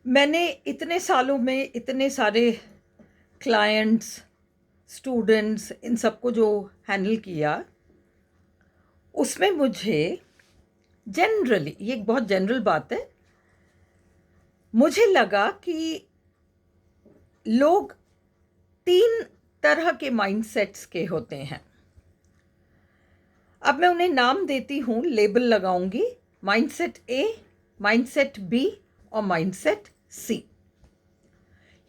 मैंने इतने सालों में इतने सारे क्लाइंट्स, स्टूडेंट्स इन सबको जो हैंडल किया, उसमें मुझे जनरली, ये एक बहुत जनरल बात है, मुझे लगा कि लोग 3 तरह के माइंडसेट्स के होते हैं। अब मैं उन्हें नाम देती हूँ, लेबल लगाऊंगी। माइंडसेट ए, माइंडसेट बी और माइंडसेट सी।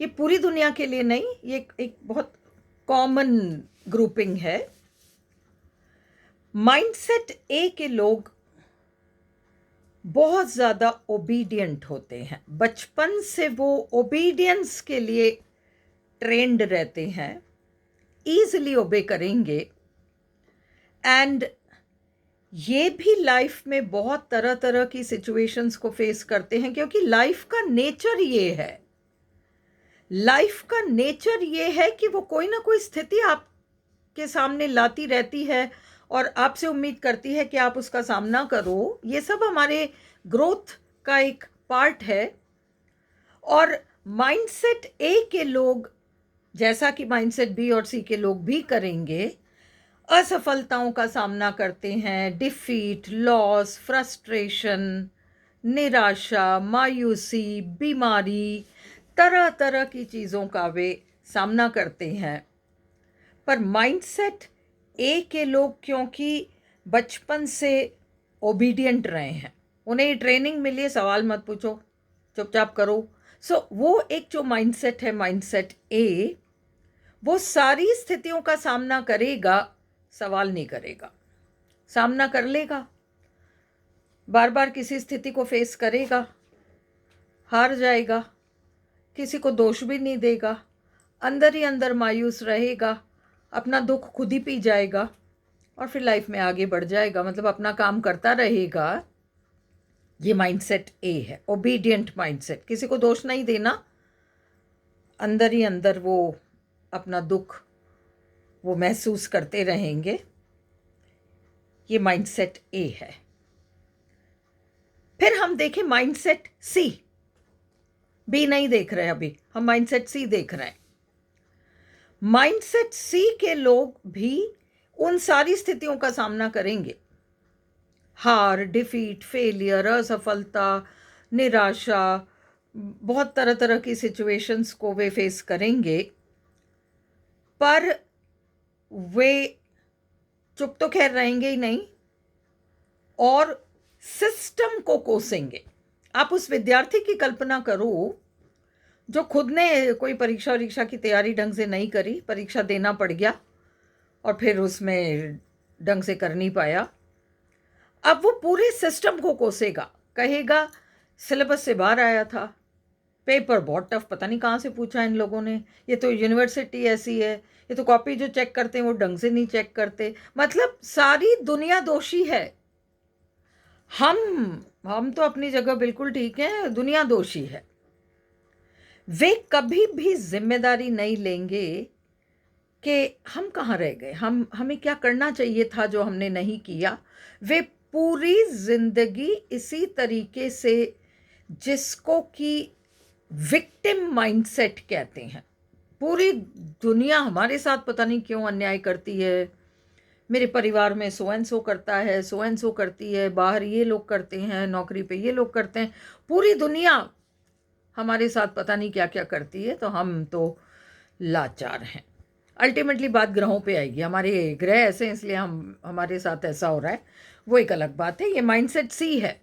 ये पूरी दुनिया के लिए नहीं, ये एक बहुत कॉमन ग्रुपिंग है। माइंडसेट ए के लोग बहुत ज़्यादा ओबीडियंट होते हैं। बचपन से वो ओबीडियंस के लिए ट्रेंड रहते हैं, ईजिली ओबे करेंगे। एंड ये भी लाइफ में बहुत तरह तरह की सिचुएशंस को फेस करते हैं, क्योंकि लाइफ का नेचर ये है। लाइफ का नेचर ये है कि वो कोई ना कोई स्थिति आपके सामने लाती रहती है और आपसे उम्मीद करती है कि आप उसका सामना करो। ये सब हमारे ग्रोथ का एक पार्ट है। और माइंडसेट ए के लोग, जैसा कि माइंडसेट बी और सी के लोग भी करेंगे, असफलताओं का सामना करते हैं। डिफीट, लॉस, फ्रस्ट्रेशन, निराशा, मायूसी, बीमारी, तरह तरह की चीज़ों का वे सामना करते हैं। पर माइंडसेट ए के लोग, क्योंकि बचपन से ओबीडियंट रहे हैं, उन्हें ये ट्रेनिंग मिली है, सवाल मत पूछो, चुपचाप करो। वो एक जो माइंडसेट है, माइंडसेट ए, वो सारी स्थितियों का सामना करेगा, सवाल नहीं करेगा। सामना कर लेगा, बार बार किसी स्थिति को फेस करेगा, हार जाएगा, किसी को दोष भी नहीं देगा, अंदर ही अंदर मायूस रहेगा, अपना दुख खुद ही पी जाएगा और फिर लाइफ में आगे बढ़ जाएगा, मतलब अपना काम करता रहेगा। ये माइंडसेट ए है, ओबीडियंट माइंडसेट। किसी को दोष नहीं देना, अंदर ही अंदर वो अपना दुख वो महसूस करते रहेंगे। ये माइंडसेट ए है। फिर हम देखें माइंडसेट सी। बी नहीं देख रहे, अभी हम माइंडसेट सी देख रहे हैं। माइंडसेट सी के लोग भी उन सारी स्थितियों का सामना करेंगे। हार, डिफीट, फेलियर, असफलता, निराशा, बहुत तरह तरह की सिचुएशंस को वे फेस करेंगे। पर वे चुप तो खैर रहेंगे ही नहीं और सिस्टम को कोसेंगे। आप उस विद्यार्थी की कल्पना करो जो खुद ने कोई परीक्षा की तैयारी ढंग से नहीं करी, परीक्षा देना पड़ गया और फिर उसमें ढंग से कर नहीं पाया। अब वो पूरे सिस्टम को कोसेगा, कहेगा सिलेबस से बाहर आया था, पेपर बहुत टफ, पता नहीं कहाँ से पूछा इन लोगों ने, ये तो यूनिवर्सिटी ऐसी है, ये तो कॉपी जो चेक करते हैं वो ढंग से नहीं चेक करते, मतलब सारी दुनिया दोषी है। हम तो अपनी जगह बिल्कुल ठीक हैं, दुनिया दोषी है। वे कभी भी जिम्मेदारी नहीं लेंगे कि हम कहाँ रह गए, हमें क्या करना चाहिए था जो हमने नहीं किया। वे पूरी जिंदगी इसी तरीके से, जिसको कि विक्टिम माइंडसेट कहते हैं, पूरी दुनिया हमारे साथ पता नहीं क्यों अन्याय करती है, मेरे परिवार में सो एंड सो करता है, सो एंड सो करती है, बाहर ये लोग करते हैं, नौकरी पे ये लोग करते हैं, पूरी दुनिया हमारे साथ पता नहीं क्या क्या करती है, तो हम तो लाचार हैं। अल्टीमेटली बात ग्रहों पे आएगी, हमारे ग्रह ऐसे हैं इसलिए हमारे साथ ऐसा हो रहा है, वो एक अलग बात है। ये माइंडसेट सी है।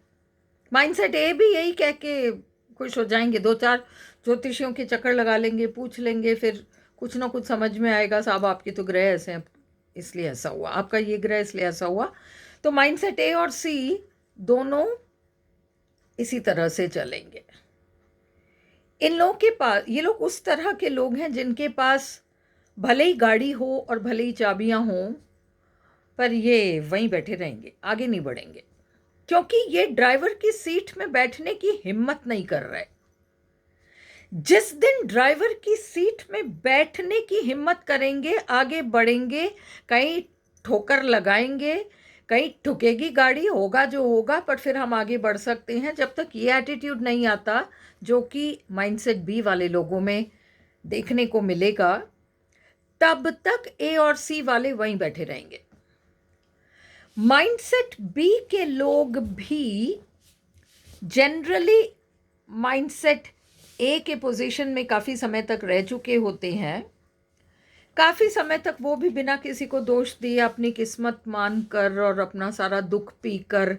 माइंडसेट ए भी यही कह के खुश हो जाएंगे, 2-4 ज्योतिषियों के चक्कर लगा लेंगे, पूछ लेंगे, फिर कुछ ना कुछ समझ में आएगा, साहब आपके तो ग्रह ऐसे हैं इसलिए ऐसा हुआ, आपका ये ग्रह इसलिए ऐसा हुआ। तो माइंडसेट ए और सी दोनों इसी तरह से चलेंगे। इन लोगों के पास, ये लोग उस तरह के लोग हैं जिनके पास भले ही गाड़ी हो और भले ही चाबियां हों, पर ये वहीं बैठे रहेंगे, आगे नहीं बढ़ेंगे, क्योंकि ये ड्राइवर की सीट में बैठने की हिम्मत नहीं कर रहे। जिस दिन ड्राइवर की सीट में बैठने की हिम्मत करेंगे, आगे बढ़ेंगे, कहीं ठोकर लगाएंगे, कहीं ठुकेगी गाड़ी, होगा जो होगा, पर फिर हम आगे बढ़ सकते हैं। जब तक ये एटीट्यूड नहीं आता, जो कि माइंडसेट बी वाले लोगों में देखने को मिलेगा, तब तक ए और सी वाले वहीं बैठे रहेंगे। माइंडसेट बी के लोग भी जनरली माइंडसेट ए के पोजीशन में काफ़ी समय तक रह चुके होते हैं। काफ़ी समय तक वो भी बिना किसी को दोष दिए अपनी किस्मत मानकर और अपना सारा दुख पीकर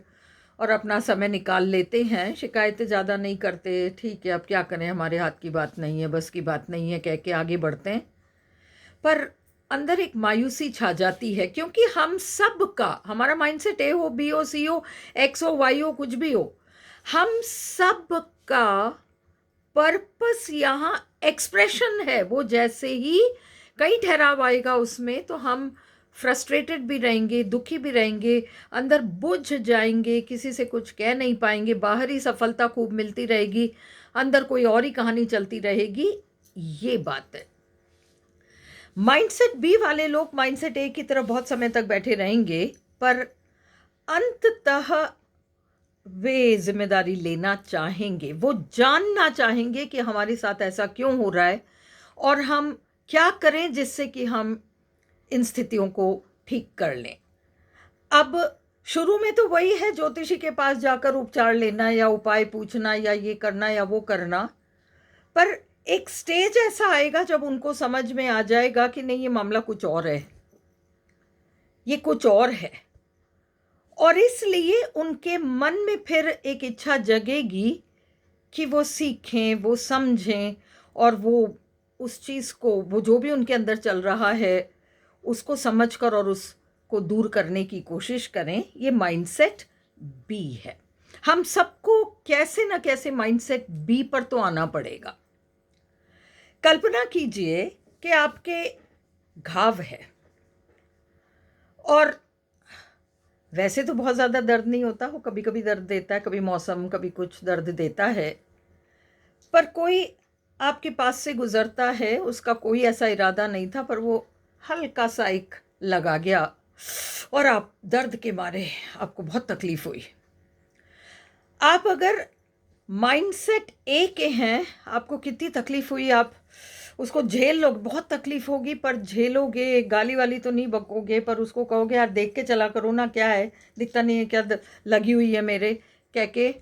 और अपना समय निकाल लेते हैं। शिकायतें ज़्यादा नहीं करते, ठीक है अब क्या करें, हमारे हाथ की बात नहीं है, बस की बात नहीं है, कह के आगे बढ़ते हैं। पर अंदर एक मायूसी छा जाती है, क्योंकि हम सब का, हमारा माइंडसेट ए हो, बी हो, सी हो, एक्स हो, वाई हो, कुछ भी हो, हम सब का पर्पस यहाँ एक्सप्रेशन है। वो जैसे ही कई ठहराव आएगा उसमें, तो हम फ्रस्ट्रेटेड भी रहेंगे, दुखी भी रहेंगे, अंदर बुझ जाएंगे, किसी से कुछ कह नहीं पाएंगे, बाहरी सफलता खूब मिलती रहेगी, अंदर कोई और ही कहानी चलती रहेगी। ये बात है। माइंडसेट बी वाले लोग माइंडसेट ए की तरफ बहुत समय तक बैठे रहेंगे, पर अंततः वे जिम्मेदारी लेना चाहेंगे। वो जानना चाहेंगे कि हमारे साथ ऐसा क्यों हो रहा है और हम क्या करें जिससे कि हम इन स्थितियों को ठीक कर लें। अब शुरू में तो वही है, ज्योतिषी के पास जाकर उपचार लेना या उपाय पूछना या ये करना या वो करना। पर एक स्टेज ऐसा आएगा जब उनको समझ में आ जाएगा कि नहीं, ये मामला कुछ और है, ये कुछ और है, और इसलिए उनके मन में फिर एक इच्छा जगेगी कि वो सीखें, वो समझें और वो उस चीज़ को, वो जो भी उनके अंदर चल रहा है उसको समझकर और उसको दूर करने की कोशिश करें। ये माइंडसेट बी है। हम सबको कैसे ना कैसे माइंडसेट बी पर तो आना पड़ेगा। कल्पना कीजिए कि आपके घाव है, और वैसे तो बहुत ज़्यादा दर्द नहीं होता, वो कभी कभी दर्द देता है, कभी मौसम कभी कुछ दर्द देता है, पर कोई आपके पास से गुजरता है, उसका कोई ऐसा इरादा नहीं था, पर वो हल्का सा एक लगा गया और आप दर्द के मारे, आपको बहुत तकलीफ हुई। आप अगर माइंडसेट ए के हैं, आपको कितनी तकलीफ हुई, आप उसको झेल लो, बहुत तकलीफ होगी पर झेलोगे, गाली वाली तो नहीं बकोगे, पर उसको कहोगे यार देख के चला करो ना, क्या है, दिखता नहीं है क्या, लगी हुई है मेरे, कह के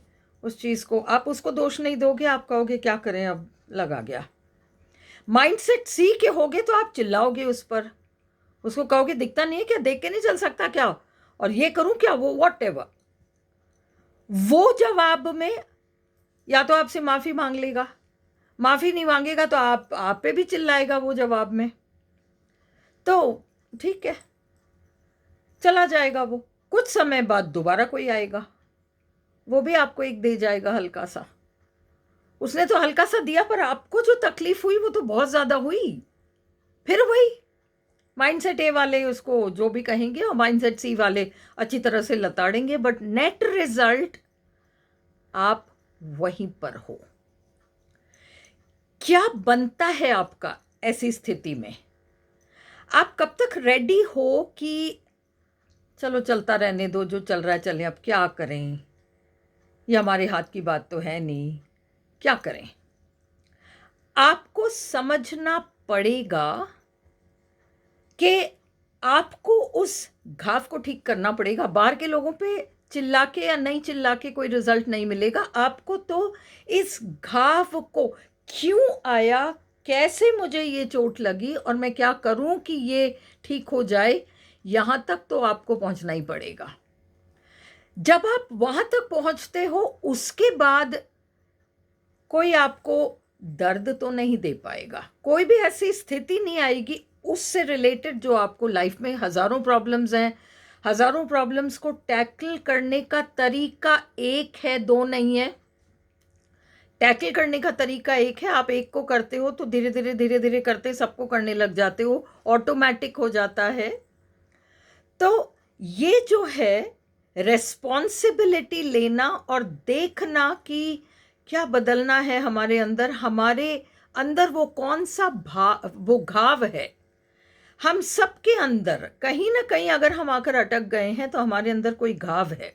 उस चीज़ को आप उसको दोष नहीं दोगे, आप कहोगे क्या करें अब लगा गया। माइंडसेट सी के होगे तो आप चिल्लाओगे उस पर, उसको कहोगे दिखता नहीं है क्या, देख के नहीं चल सकता क्या, और ये करूं क्या, वो व्हाटएवर। वो जवाब में या तो आपसे माफ़ी मांग लेगा, माफ़ी नहीं मांगेगा तो आप पे भी चिल्लाएगा वो जवाब में, तो ठीक है चला जाएगा वो। कुछ समय बाद दोबारा कोई आएगा, वो भी आपको एक दे जाएगा हल्का सा। उसने तो हल्का सा दिया, पर आपको जो तकलीफ हुई वो तो बहुत ज़्यादा हुई। फिर वही माइंडसेट ए वाले उसको जो भी कहेंगे और माइंडसेट सी वाले अच्छी तरह से लताड़ेंगे, बट नेट रिजल्ट आप वहीं पर हो। क्या बनता है आपका ऐसी स्थिति में? आप कब तक रेडी हो कि चलो चलता रहने दो, जो चल रहा है चले, अब क्या करें, ये हमारे हाथ की बात तो है नहीं, क्या करें? आपको समझना पड़ेगा कि आपको उस घाव को ठीक करना पड़ेगा। बाहर के लोगों पे चिल्ला के या नहीं चिल्ला के कोई रिजल्ट नहीं मिलेगा। आपको तो इस घाव को, क्यों आया, कैसे मुझे ये चोट लगी और मैं क्या करूं कि ये ठीक हो जाए, यहाँ तक तो आपको पहुंचना ही पड़ेगा। जब आप वहां तक पहुंचते हो, उसके बाद कोई आपको दर्द तो नहीं दे पाएगा, कोई भी ऐसी स्थिति नहीं आएगी उससे रिलेटेड जो आपको लाइफ में, हज़ारों प्रॉब्लम्स हैं, हज़ारों प्रॉब्लम्स को टैकल करने का तरीका एक है, दो नहीं है। टैकल करने का तरीका एक है, आप एक को करते हो तो धीरे धीरे धीरे धीरे करते सबको करने लग जाते हो, ऑटोमेटिक हो जाता है। तो ये जो है रेस्पॉन्सिबिलिटी लेना और देखना कि क्या बदलना है हमारे अंदर वो कौन सा वो घाव है, हम सबके अंदर कहीं ना कहीं अगर हम आकर अटक गए हैं तो हमारे अंदर कोई घाव है,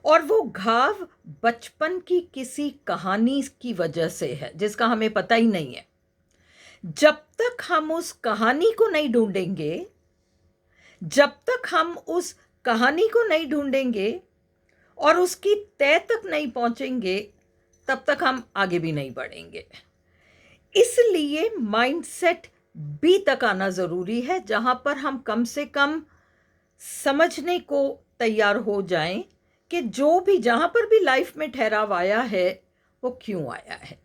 और वो घाव बचपन की किसी कहानी की वजह से है जिसका हमें पता ही नहीं है। जब तक हम उस कहानी को नहीं ढूंढेंगे, जब तक हम उस कहानी को नहीं ढूंढेंगे और उसकी तह तक नहीं पहुंचेंगे, तब तक हम आगे भी नहीं बढ़ेंगे। इसलिए माइंडसेट बी तक आना ज़रूरी है, जहां पर हम कम से कम समझने को तैयार हो जाएं कि जो भी जहां पर भी लाइफ में ठहराव आया है वो क्यों आया है।